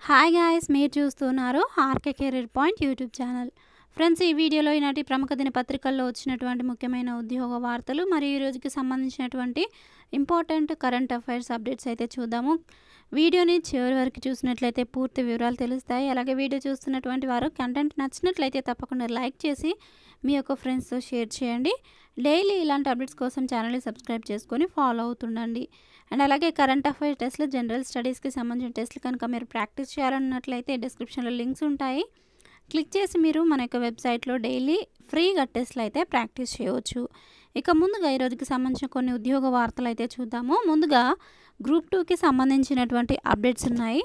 Hi guys, మీరు చూస్తున్నారు RK career point YouTube channel. Friends, ఈ వీడియోలో ఈనాటి ప్రముఖ దినపత్రికల్లో వచ్చినటువంటి ముఖ్యమైన ఉద్యోగ వార్తలు మరియు ఈ రోజుకి సంబంధించినటువంటి ఇంపార్టెంట్ కరెంట్ అఫైర్స్ అప్డేట్స్ అయితే చూద్దాము. వీడియోని చివరి వరకు చూసినట్లయితే పూర్తి వివరాలు తెలుస్తాయి. అలాగే వీడియో చూస్తున్నటువంటి వారు కంటెంట్ నచ్చినట్లయితే తప్పకుండా లైక్ చేసి మీ యొక్క ఫ్రెండ్స్తో షేర్ చేయండి. డైలీ ఇలాంటి అప్డేట్స్ కోసం ఛానల్ని సబ్స్క్రైబ్ చేసుకొని ఫాలో అవుతుండండి. అండ్ అలాగే కరెంట్ అఫైర్స్ టెస్ట్లు, జనరల్ స్టడీస్కి సంబంధించిన టెస్ట్లు కనుక మీరు ప్రాక్టీస్ చేయాలన్నట్లయితే డిస్క్రిప్షన్లో లింక్స్ ఉంటాయి. క్లిక్ చేసి మీరు మన యొక్క వెబ్సైట్లో డైలీ ఫ్రీగా టెస్ట్లు అయితే ప్రాక్టీస్ చేయవచ్చు. ఇక ముందుగా ఈరోజుకి సంబంధించిన కొన్ని ఉద్యోగ వార్తలు అయితే చూద్దాము. ముందుగా గ్రూప్ 2కి సంబంధించినటువంటి అప్డేట్స్ ఉన్నాయి.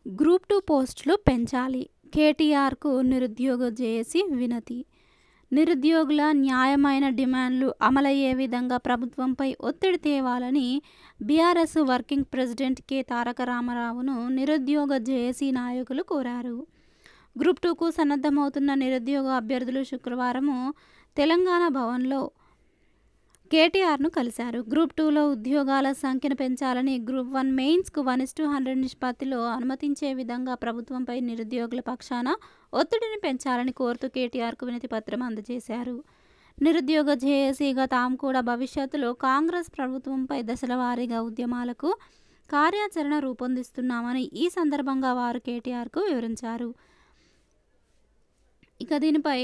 గ్రూప్ 2 పోస్టులు పెంచాలి, కేటీఆర్కు నిరుద్యోగ జేఏసీ వినతి. నిరుద్యోగుల న్యాయమైన డిమాండ్లు అమలయ్యే విధంగా ప్రభుత్వంపై ఒత్తిడి తేవాలని బీఆర్ఎస్ వర్కింగ్ ప్రెసిడెంట్ కె తారక రామారావును నిరుద్యోగ జేఏసీ నాయకులు కోరారు. గ్రూప్ 2కు సన్నద్ధమవుతున్న నిరుద్యోగ అభ్యర్థులు శుక్రవారము తెలంగాణ భవన్లో కేటీఆర్ను కలిశారు. గ్రూప్ 2లో ఉద్యోగాల సంఖ్యను పెంచాలని, గ్రూప్ 1 మెయిన్స్కు 1:100 నిష్పత్తిలో అనుమతించే విధంగా ప్రభుత్వంపై నిరుద్యోగుల పక్షాన ఒత్తిడిని పెంచాలని కోరుతూ కేటీఆర్కు వినతి పత్రం అందజేశారు. నిరుద్యోగ జేఏసీగా తాము కూడా భవిష్యత్తులో కాంగ్రెస్ ప్రభుత్వంపై దశల వారీగా ఉద్యమాలకు కార్యాచరణ రూపొందిస్తున్నామని ఈ సందర్భంగా వారు కేటీఆర్కు వివరించారు. ఇక దీనిపై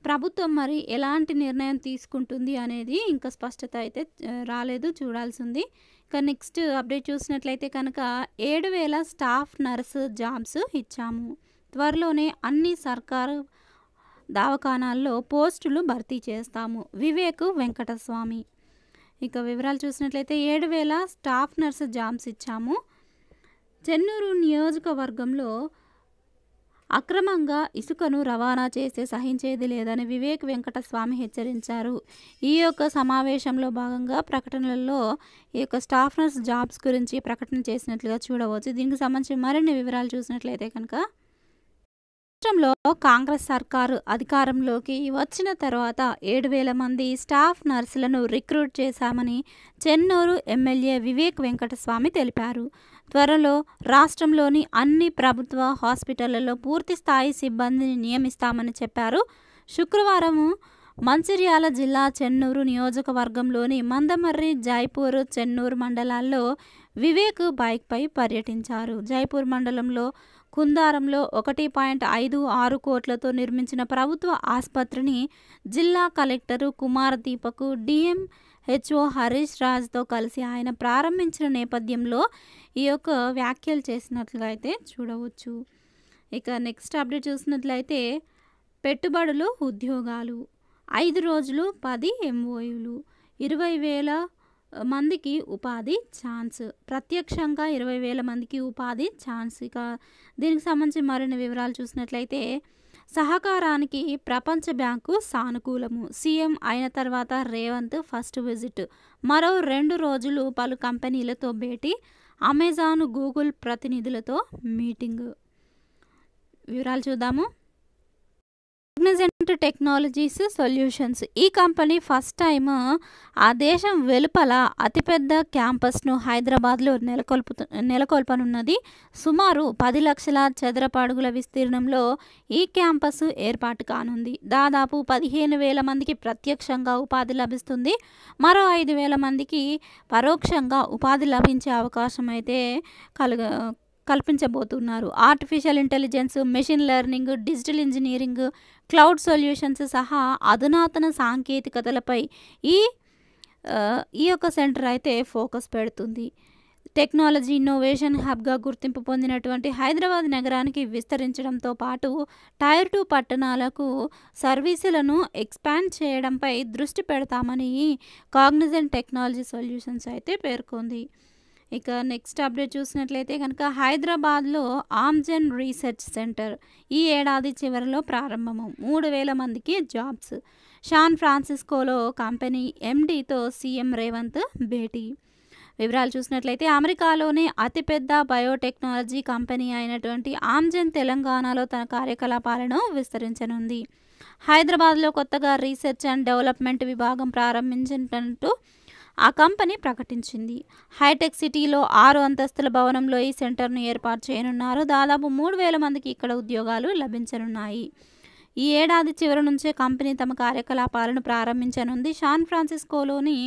ప్రభుత్వం మరి ఎలాంటి నిర్ణయం తీసుకుంటుంది అనేది ఇంకా స్పష్టత అయితే రాలేదు, చూడాల్సింది. ఇక నెక్స్ట్ అప్డేట్ చూసినట్లయితే కనుక 7,000 స్టాఫ్ నర్సు జాబ్స్ ఇచ్చాము. త్వరలోనే అన్ని సర్కారు దవాఖానాల్లో పోస్టులు భర్తీ చేస్తాము. వివేక్ వెంకటస్వామి. ఇక వివరాలు చూసినట్లయితే 7,000 స్టాఫ్ నర్సు జాబ్స్ ఇచ్చాము. చెన్నూరు నియోజకవర్గంలో అక్రమంగా ఇసుకను రవాణా చేస్తే సహించేది లేదని వివేక్ వెంకటస్వామి హెచ్చరించారు. ఈ యొక్క సమావేశంలో భాగంగా ప్రకటనలలో ఈ యొక్క స్టాఫ్ నర్స్ జాబ్స్ గురించి ప్రకటన చేసినట్లుగా చూడవచ్చు. దీనికి సంబంధించి మరిన్ని వివరాలు చూసినట్లయితే కనుక రాష్ట్రంలో కాంగ్రెస్ సర్కారు అధికారంలోకి వచ్చిన తర్వాత 7,000 మంది స్టాఫ్ నర్సులను రిక్రూట్ చేశామని చెన్నూరు ఎమ్మెల్యే వివేక్ వెంకటస్వామి తెలిపారు. త్వరలో రాష్ట్రంలోని అన్ని ప్రభుత్వ హాస్పిటళ్లలో పూర్తి స్థాయి సిబ్బందిని నియమిస్తామని చెప్పారు. శుక్రవారం మంచిర్యాల జిల్లా చెన్నూరు నియోజకవర్గంలోని మందమర్రి, జైపూర్, చెన్నూరు మండలాల్లో వివేక్ బైక్పై పర్యటించారు. జైపూర్ మండలంలో కుందారంలో 1.56 కోట్లతో నిర్మించిన ప్రభుత్వ ఆసుపత్రిని జిల్లా కలెక్టరు కుమార్ దీపక్, డిఎంహెచ్ఓ హరీష్ రాజ్తో కలిసి ఆయన ప్రారంభించిన నేపథ్యంలో ఈ యొక్క వ్యాఖ్యలు చేసినట్లుగా అయితే చూడవచ్చు. ఇక నెక్స్ట్ అప్డేట్ చూసినట్లయితే పెట్టుబడులు, ఉద్యోగాలు 5 రోజులు 10 MOUలు, 20,000 మందికి ఉపాధి ఛాన్స్. ప్రత్యక్షంగా 20,000 మందికి ఉపాధి ఛాన్స్. ఇక దీనికి సంబంధించి మరిన్ని వివరాలు చూసినట్లయితే సహకారానికి ప్రపంచ బ్యాంకు సానుకూలము. సీఎం అయిన తర్వాత రేవంత్ ఫస్ట్ విజిట్. మరో 2 రోజులు పలు కంపెనీలతో భేటీ. అమెజాన్, గూగుల్ ప్రతినిధులతో మీటింగ్. వివరాలు చూద్దాము. Cognizant technologies solutions. ఈ కంపెనీ ఫస్ట్ టైం ఆ దేశం వెలుపల అతిపెద్ద క్యాంపస్ను హైదరాబాద్లో నెలకొల్పనున్నది. సుమారు 10 లక్షల చదరపు అడుగుల విస్తీర్ణంలో ఈ క్యాంపస్ ఏర్పాటు కానుంది. దాదాపు 15,000 మందికి ప్రత్యక్షంగా ఉపాధి లభిస్తుంది. మరో 5,000 మందికి పరోక్షంగా ఉపాధి లభించే అవకాశం అయితే కల్పించబోతున్నారు. Artificial intelligence, machine learning, digital engineering, cloud solutions సహా అధునాతన సాంకేతికతలపై ఈ యొక్క సెంటర్ అయితే ఫోకస్ పెడుతుంది. టెక్నాలజీ ఇన్నోవేషన్ హబ్గా గుర్తింపు పొందినటువంటి హైదరాబాద్ నగరానికి విస్తరించడంతో పాటు టైర్ 2 పట్టణాలకు సర్వీసులను ఎక్స్పాండ్ చేయడంపై దృష్టి పెడతామని కాగ్నిజెంట్ టెక్నాలజీ సొల్యూషన్స్ అయితే పేర్కొంది. ఇక నెక్స్ట్ అప్డేట్ చూసినట్లయితే కనుక హైదరాబాద్లో ఆమ్జెన్ రీసెర్చ్ సెంటర్ ఈ ఏడాది చివరిలో ప్రారంభము. 3,000 మందికి జాబ్స్. శాన్ ఫ్రాన్సిస్కోలో కంపెనీ ఎండీతో సీఎం రేవంత్ భేటీ. వివరాలు చూసినట్లయితే అమెరికాలోనే అతిపెద్ద బయోటెక్నాలజీ కంపెనీ అయినటువంటి ఆమ్జెన్ తెలంగాణలో తన కార్యకలాపాలను విస్తరించనుంది. హైదరాబాద్లో కొత్తగా రీసెర్చ్ అండ్ డెవలప్మెంట్ విభాగం ప్రారంభించినట్టు ఆ కంపెనీ ప్రకటించింది. హైటెక్ సిటీలో 6 అంతస్తుల భవనంలో ఈ సెంటర్ను ఏర్పాటు చేయనున్నారు. దాదాపు 3,000 మందికి ఇక్కడ ఉద్యోగాలు లభించనున్నాయి. ఈ ఏడాది చివరి నుంచే కంపెనీ తమ కార్యకలాపాలను ప్రారంభించనుంది. శాన్ ఫ్రాన్సిస్కోలోని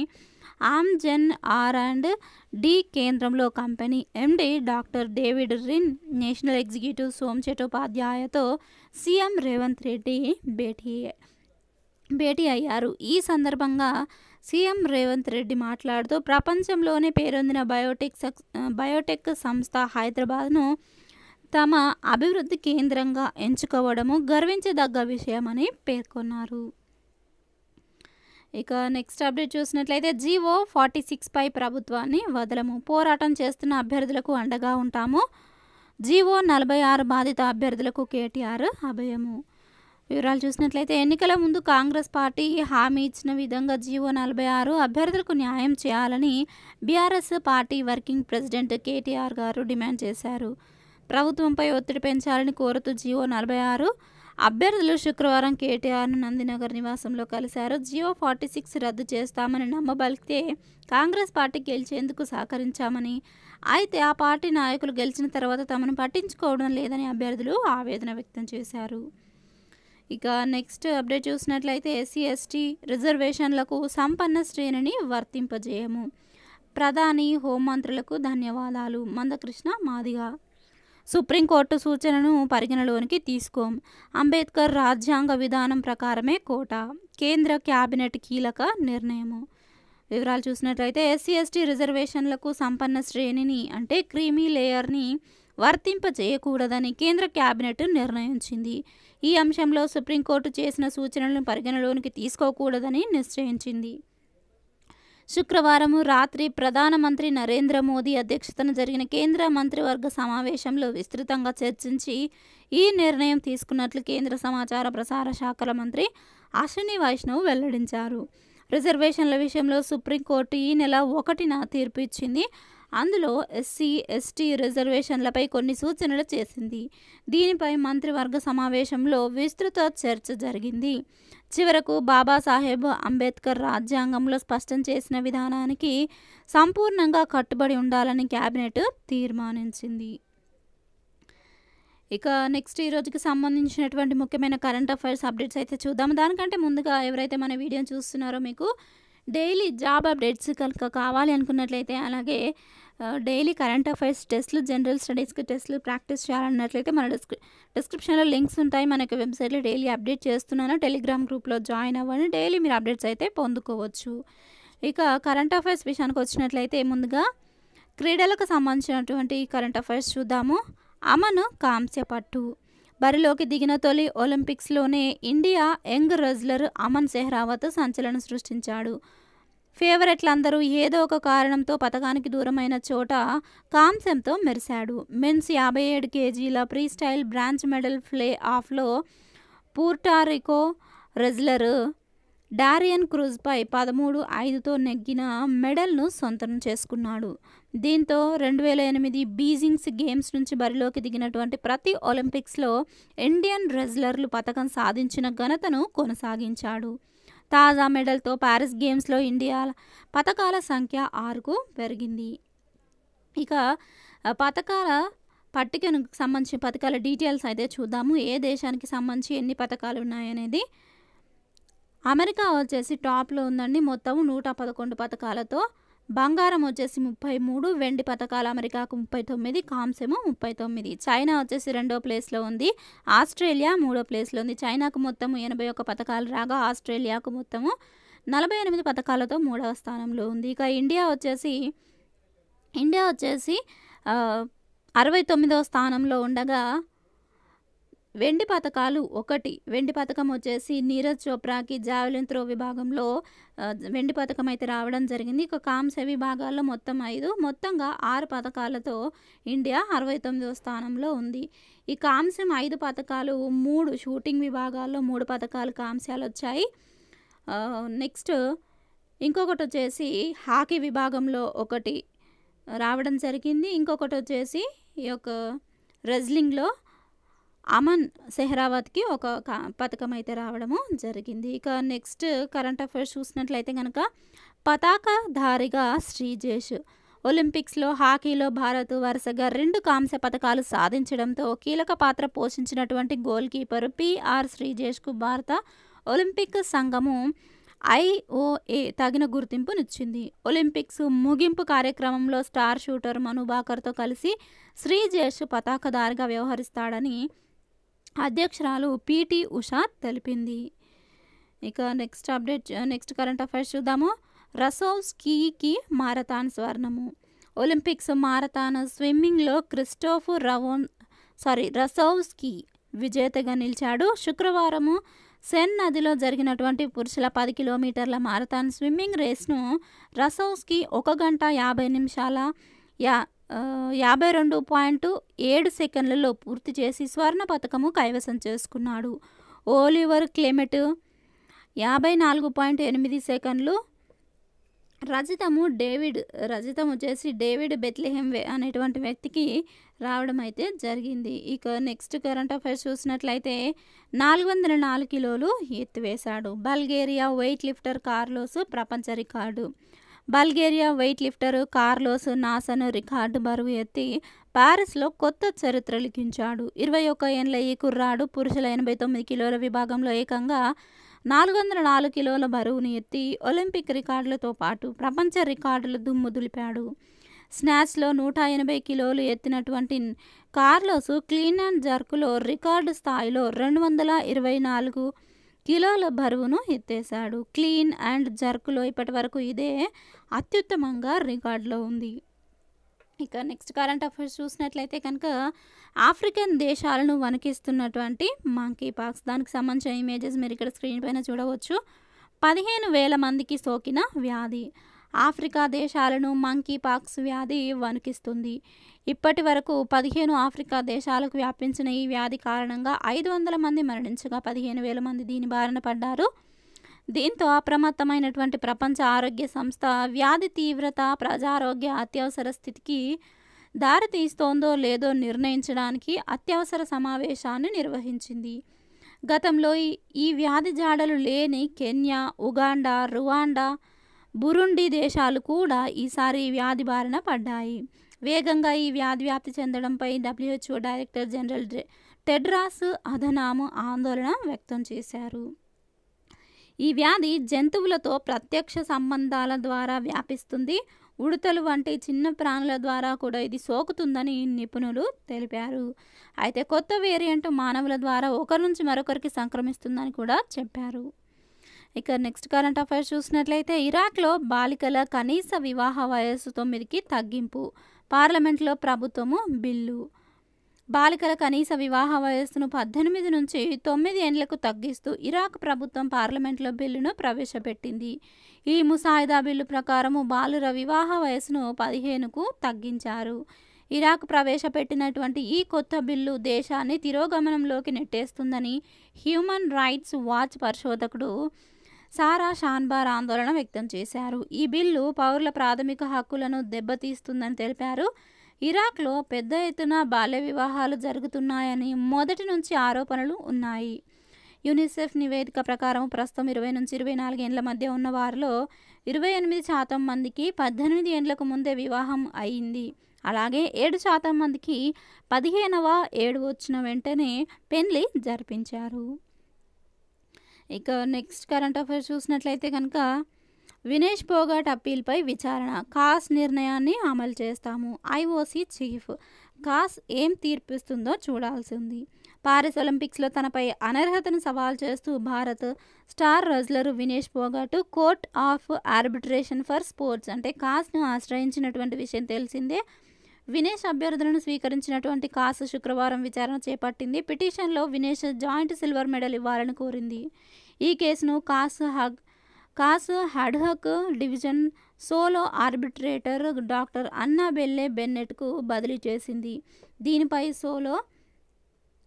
ఆమ్జెన్ R&D కేంద్రంలో company MD doctor David Rin, national executive Som చటోపాధ్యాయతో సీఎం రేవంత్ రెడ్డి భేటీ అయ్యారు. ఈ సందర్భంగా సీఎం రేవంత్ రెడ్డి మాట్లాడుతూ ప్రపంచంలోనే పేరొందిన బయోటెక్ సంస్థ హైదరాబాద్ను తమ అభివృద్ధి కేంద్రంగా ఎంచుకోవడము గర్వించదగ్గ విషయమని పేర్కొన్నారు. ఇక నెక్స్ట్ అప్డేట్ చూసినట్లయితే జీవో 46పై ప్రభుత్వాన్ని వదలము, పోరాటం చేస్తున్న అభ్యర్థులకు అండగా ఉంటాము. జీవో 46 బాధిత అభ్యర్థులకు కేటీఆర్ అభయము. వివరాలు చూసినట్లయితే ఎన్నికల ముందు కాంగ్రెస్ పార్టీ హామీ ఇచ్చిన విధంగా జీవో 46 అభ్యర్థులకు న్యాయం చేయాలని BRS party working president KTR గారు డిమాండ్ చేశారు. ప్రభుత్వంపై ఒత్తిడి పెంచాలని కోరుతూ జీవో 46 అభ్యర్థులు శుక్రవారం కేటీఆర్ను నందినగర్ నివాసంలో కలిశారు. జీవో 46 రద్దు చేస్తామని నమ్మబలికితే కాంగ్రెస్ పార్టీ గెలిచేందుకు సహకరించామని, అయితే ఆ పార్టీ నాయకులు గెలిచిన తర్వాత తమను పట్టించుకోవడం లేదని అభ్యర్థులు ఆవేదన వ్యక్తం చేశారు. ఇక నెక్స్ట్ అప్డేట్ చూసినట్లయితే SC/ST రిజర్వేషన్లకు సంపన్న శ్రేణిని వర్తింపజేయము, ప్రధాని హోంమంత్రులకు ధన్యవాదాలు, మందకృష్ణ మాదిగ. సుప్రీంకోర్టు సూచనను పరిగణలోనికి తీసుకోం, అంబేద్కర్ రాజ్యాంగ విధానం ప్రకారమే కోటా, కేంద్ర క్యాబినెట్ కీలక నిర్ణయము. వివరాలు చూసినట్లయితే SC/ST రిజర్వేషన్లకు సంపన్న శ్రేణిని అంటే క్రీమీ లేయర్ని వర్తింపజేయకూడదని కేంద్ర క్యాబినెట్ నిర్ణయించింది. ఈ అంశంలో సుప్రీంకోర్టు చేసిన సూచనలను పరిగణలోనికి తీసుకోకూడదని నిశ్చయించింది. శుక్రవారం రాత్రి ప్రధానమంత్రి నరేంద్ర మోదీ అధ్యక్షతన జరిగిన కేంద్ర మంత్రివర్గ సమావేశంలో విస్తృతంగా చర్చించి ఈ నిర్ణయం తీసుకున్నట్లు కేంద్ర సమాచార ప్రసార శాఖల మంత్రి అశ్విని వైష్ణవ్ వెల్లడించారు. రిజర్వేషన్ల విషయంలో సుప్రీంకోర్టు ఈ నెల 1న తీర్పు ఇచ్చింది. అందులో SC/ST రిజర్వేషన్లపై కొన్ని సూచనలు చేసింది. దీనిపై మంత్రివర్గ సమావేశంలో విస్తృత చర్చ జరిగింది. చివరకు బాబాసాహెబ్ అంబేద్కర్ రాజ్యాంగంలో స్పష్టం చేసిన విధానానికి సంపూర్ణంగా కట్టుబడి ఉండాలని కేబినెట్ తీర్మానించింది. ఇక నెక్స్ట్ ఈరోజుకి సంబంధించినటువంటి ముఖ్యమైన కరెంట్ అఫైర్స్ అప్డేట్స్ అయితే చూద్దాం. దానికంటే ముందుగా ఎవరైతే మన వీడియోని చూస్తున్నారో మీకు డైలీ జాబ్ అప్డేట్స్ కనుక కావాలి అనుకున్నట్లయితే, అలాగే డైలీ కరెంట్ అఫైర్స్ టెస్ట్లు, జనరల్ స్టడీస్కి టెస్ట్లు ప్రాక్టీస్ చేయాలన్నట్లయితే మన డిస్క్రిప్షన్లో లింక్స్ ఉంటాయి. మనకి వెబ్సైట్లో డైలీ అప్డేట్ చేస్తున్నాను. టెలిగ్రామ్ గ్రూప్లో జాయిన్ అవ్వండి. డైలీ మీరు అప్డేట్స్ అయితే పొందుకోవచ్చు. ఇక కరెంట్ అఫైర్స్ విషయానికి వచ్చినట్లయితే ముందుగా క్రీడలకు సంబంధించినటువంటి కరెంట్ అఫైర్స్ చూద్దాము. అమన్ కాంస్య పట్టు. బరిలోకి దిగిన తొలి ఒలింపిక్స్లోనే India young wrestler Aman Sehrawat సంచలనం సృష్టించాడు. ఫేవరెట్లందరూ ఏదో ఒక కారణంతో పతకానికి దూరమైన చోట కాంస్యంతో మెరిశాడు. మెన్స్ 57 కేజీల ఫ్రీస్టైల్ బ్రాంచ్ మెడల్ ప్లే ఆఫ్లో పూర్టారికో రెజ్లర్ డారియన్ క్రూజ్పై 13-5తో నెగ్గిన మెడల్ను సొంతం చేసుకున్నాడు. దీంతో 2008 బీజింగ్స్ గేమ్స్ నుంచి బరిలోకి దిగినటువంటి ప్రతి ఒలింపిక్స్లో ఇండియన్ రెజ్లర్లు పతకం సాధించిన ఘనతను కొనసాగించాడు. తాజా మెడల్తో పారిస్ గేమ్స్లో ఇండియా పతకాల సంఖ్య 6కు పెరిగింది. ఇక పతకాల పట్టికను సంబంధించిన పతకాల డీటెయిల్స్ అయితే చూద్దాము. ఏ దేశానికి సంబంధించి ఎన్ని పతకాలు ఉన్నాయనేది. అమెరికా వచ్చేసి టాప్లో ఉందండి, మొత్తం 111 పతకాలతో. బంగారం వచ్చేసి 33, వెండి పతకాలు అమెరికాకు 39, కాంస్యము 39. చైనా వచ్చేసి 2వ ప్లేస్లో ఉంది. ఆస్ట్రేలియా 3వ ప్లేస్లో ఉంది. చైనాకు మొత్తము 81 పతకాలు రాగా ఆస్ట్రేలియాకు మొత్తము 48 పతకాలతో 3వ స్థానంలో ఉంది. ఇక ఇండియా వచ్చేసి 69వ స్థానంలో ఉండగా వెండి పతకాలు 1. వెండి పతకం వచ్చేసి నీరజ్ చోప్రాకి జావెలిన్ త్రో విభాగంలో వెండి పతకం అయితే రావడం జరిగింది. ఇక కాంస్య విభాగాల్లో మొత్తం 5, మొత్తంగా 6 పతకాలతో ఇండియా 69వ స్థానంలో ఉంది. ఈ కాంస్యం 5 పతకాలు, 3 షూటింగ్ విభాగాల్లో 3 పతకాలు కాంస్యాలు వచ్చాయి. నెక్స్ట్ ఇంకొకటి వచ్చేసి హాకీ విభాగంలో 1 రావడం జరిగింది. ఇంకొకటి వచ్చేసి ఈ యొక్క రెజ్లింగ్లో అమన్ సెహ్రావత్కి ఒక పథకం అయితే రావడము జరిగింది. ఇక నెక్స్ట్ కరెంట్ అఫైర్స్ చూసినట్లయితే కనుక పతాకధారిగా శ్రీజేష్. ఒలింపిక్స్లో హాకీలో భారత్ వరుసగా 2 కాంస్య పతకాలు సాధించడంతో కీలక పాత్ర పోషించినటువంటి గోల్ కీపర్ పిఆర్ శ్రీజేష్కు భారత ఒలింపిక్ సంఘము ఐఓఏ తగిన గుర్తింపునిచ్చింది. ఒలింపిక్స్ ముగింపు కార్యక్రమంలో స్టార్ షూటర్ మను భాకర్తో కలిసి శ్రీజేష్ పతాకధారిగా వ్యవహరిస్తాడని అధ్యక్షురాలు పిటి ఉషా తెలిపింది. ఇక నెక్స్ట్ కరెంట్ అఫైర్స్ చూద్దాము. రసోవ్స్కీకి మారథాన్ స్వర్ణము. ఒలింపిక్స్ మారథాన్ స్విమ్మింగ్లో రసోవ్స్కీ విజేతగా నిలిచాడు. శుక్రవారము సెన్ నదిలో జరిగినటువంటి పురుషుల 10 కిలోమీటర్ల మారథాన్ స్విమ్మింగ్ రేస్ను రసోవ్స్కీ 1 గంట 50 నిమిషాల 52.7 సెకండ్లలో పూర్తి చేసి స్వర్ణ పతకము కైవసం చేసుకున్నాడు. ఓలివర్ క్లెమెట్ 54.8 సెకండ్లు, రజతం వచ్చేసి డేవిడ్ బెత్లెహెమ్ అనేటువంటి వ్యక్తికి రావడం అయితే జరిగింది. ఇక నెక్స్ట్ కరెంట్ అఫైర్స్ చూసినట్లయితే 404 కిలోలు ఎత్తివేశాడు. బల్గేరియా వెయిట్ లిఫ్టర్ కార్లోస్ ప్రపంచ record. Bulgaria weightlifter Carlos Nasar record బరువు ఎత్తి పారిస్లో కొత్త చరిత్ర లిఖించాడు. 21 ఏళ్ల ఈ కుర్రాడు పురుషుల 89 కిలోల విభాగంలో ఏకంగా 404 కిలోల బరువును ఎత్తి ఒలింపిక్ రికార్డులతో పాటు ప్రపంచ రికార్డుల దుమ్ము దులిపాడు. స్నాచ్లో 180 కిలోలు ఎత్తినటువంటి కార్లోస్ క్లీన్ అండ్ జర్క్లో రికార్డు స్థాయిలో 224 కిలోల బరువును ఎత్తేశాడు. క్లీన్ అండ్ జర్క్లో ఇప్పటి వరకు ఇదే అత్యుత్తమంగా రికార్డులో ఉంది. ఇక నెక్స్ట్ కరెంట్ అఫైర్స్ చూసినట్లయితే కనుక ఆఫ్రికన్ దేశాలను వణికిస్తున్నటువంటి మంకీ పాక్స్, దానికి సంబంధించిన ఇమేజెస్ మీరు ఇక్కడ స్క్రీన్ పైన చూడవచ్చు. 15,000 మందికి సోకిన వ్యాధి. ఆఫ్రికా దేశాలను మంకీ పాక్స్ వ్యాధి వణికిస్తుంది. ఇప్పటి వరకు 15 ఆఫ్రికా దేశాలకు వ్యాపించిన ఈ వ్యాధి కారణంగా 500 మంది మరణించగా 15,000 మంది దీని బారిన పడ్డారు. దీంతో అప్రమత్తమైనటువంటి ప్రపంచ ఆరోగ్య సంస్థ వ్యాధి తీవ్రత, ప్రజారోగ్య అత్యవసర స్థితికి దారితీస్తోందో లేదో నిర్ణయించడానికి అత్యవసర సమావేశాన్ని నిర్వహించింది. గతంలో ఈ వ్యాధి జాడలు లేని కెన్యా, ఉగాండా, రువాండా, బురుండి దేశాలు కూడా ఈసారి ఈ వ్యాధి బారిన పడ్డాయి. వేగంగా ఈ వ్యాధి వ్యాప్తి చెందడంపై WHO director general Tedros Adhanom ఆందోళన వ్యక్తం చేశారు. ఈ వ్యాధి జంతువులతో ప్రత్యక్ష సంబంధాల ద్వారా వ్యాపిస్తుంది. ఉడతలు వంటి చిన్న ప్రాణుల ద్వారా కూడా ఇది సోకుతుందని నిపుణులు తెలిపారు. అయితే కొత్త వేరియంట్ మానవుల ద్వారా ఒకరి నుంచి మరొకరికి సంక్రమిస్తుందని కూడా చెప్పారు. ఇక నెక్స్ట్ కరెంట్ అఫైర్స్ చూసినట్లయితే ఇరాక్లో బాలికల కనీస వివాహ వయస్సు 9కి తగ్గింపు. పార్లమెంట్లో ప్రభుత్వము బిల్లు. బాలికల కనీస వివాహ వయస్సును 18 నుంచి 9 ఏండ్లకు తగ్గిస్తూ ఇరాక్ ప్రభుత్వం పార్లమెంట్లో బిల్లును ప్రవేశపెట్టింది. ఈ ముసాయిదా బిల్లు ప్రకారము బాలుర వివాహ వయస్సును 15కు తగ్గించారు. ఇరాక్ ప్రవేశపెట్టినటువంటి ఈ కొత్త బిల్లు దేశాన్ని తిరోగమనంలోకి నెట్టేస్తుందని హ్యూమన్ రైట్స్ వాచ్ పరిశోధకుడు సారా షాన్బార్ ఆందోళన వ్యక్తం చేశారు. ఈ బిల్లు పౌరుల ప్రాథమిక హక్కులను దెబ్బతీస్తుందని తెలిపారు. ఇరాక్లో పెద్ద ఎత్తున బాల్య వివాహాలు జరుగుతున్నాయని మొదటి నుంచి ఆరోపణలు ఉన్నాయి. యూనిసెఫ్ నివేదిక ప్రకారం ప్రస్తుతం 20 నుంచి 24 ఏండ్ల మధ్య ఉన్న వారిలో 28% మందికి 18 ఏండ్లకు ముందే వివాహం అయింది. అలాగే 7% మందికి 15వ ఏడు వచ్చిన వెంటనే పెళ్లి జరిపించారు. ఇక నెక్స్ట్ కరెంట్ అఫైర్స్ చూసినట్లయితే కనుక వినేష్ పోగాట్ అప్పీల్పై విచారణ. కాస్ నిర్ణయాన్ని అమలు చేస్తాము. IOC chief. కాస్ ఏం తీర్పిస్తుందో చూడాల్సి ఉంది. పారిస్ ఒలింపిక్స్లో తనపై అనర్హతను సవాల్ చేస్తూ Bharat star wrestler Vinesh Phogat court of arbitration for sports అంటే కాస్ను ఆశ్రయించినటువంటి విషయం తెలిసిందే. వినేష్ అభ్యర్థులను స్వీకరించినటువంటి కాస్ శుక్రవారం విచారణ చేపట్టింది. పిటిషన్లో వినేష్ జాయింట్ సిల్వర్ మెడల్ ఇవ్వాలని కోరింది. ఈ కేసును CAS ad hoc division solo arbitrator doctor Annabelle బెన్నెట్కు బదిలీ చేసింది. దీనిపై సోలో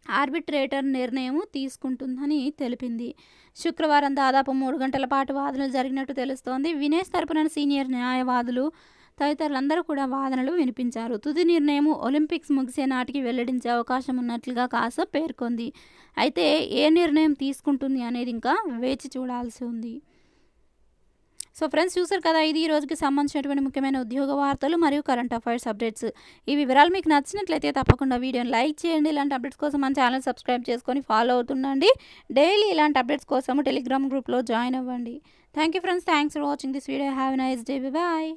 ఆర్బిట్రేటర్ నిర్ణయం తీసుకుంటుందని తెలిపింది. శుక్రవారం దాదాపు 3 గంటల పాటు వాదనలు జరిగినట్టు తెలుస్తోంది. వినేష్ తరపున సీనియర్ న్యాయవాదులు తదితరులందరూ కూడా వాదనలు వినిపించారు. తుది నిర్ణయం ఒలింపిక్స్ ముగిసే నాటికి వెల్లడించే అవకాశం ఉన్నట్లుగా కాస్ పేర్కొంది. అయితే ఏ నిర్ణయం తీసుకుంటుంది అనేది ఇంకా వేచి చూడాల్సి ఉంది. సో ఫ్రెండ్స్ చూసారు కదా, ఇది ఈ రోజుకి సంబంధించినటువంటి ముఖ్యమైన ఉద్యోగ వార్తలు మరియు కరెంట్ అఫైర్స్ అప్డేట్స్. ఈ వివరాలు మీకు నచ్చినట్లయితే తప్పకుండా వీడియోని లైక్ చేయండి. ఇలాంటి అప్డేట్స్ కోసం మన ఛానల్ సబ్స్క్రైబ్ చేసుకొని ఫాలో అవుతుండండి. డైలీ ఇలాంటి అప్డేట్స్ కోసం టెలిగ్రామ్ గ్రూప్లో జాయిన్ అవ్వండి. Thank you friends. Thanks for watching this video. Have a nice day. Bye.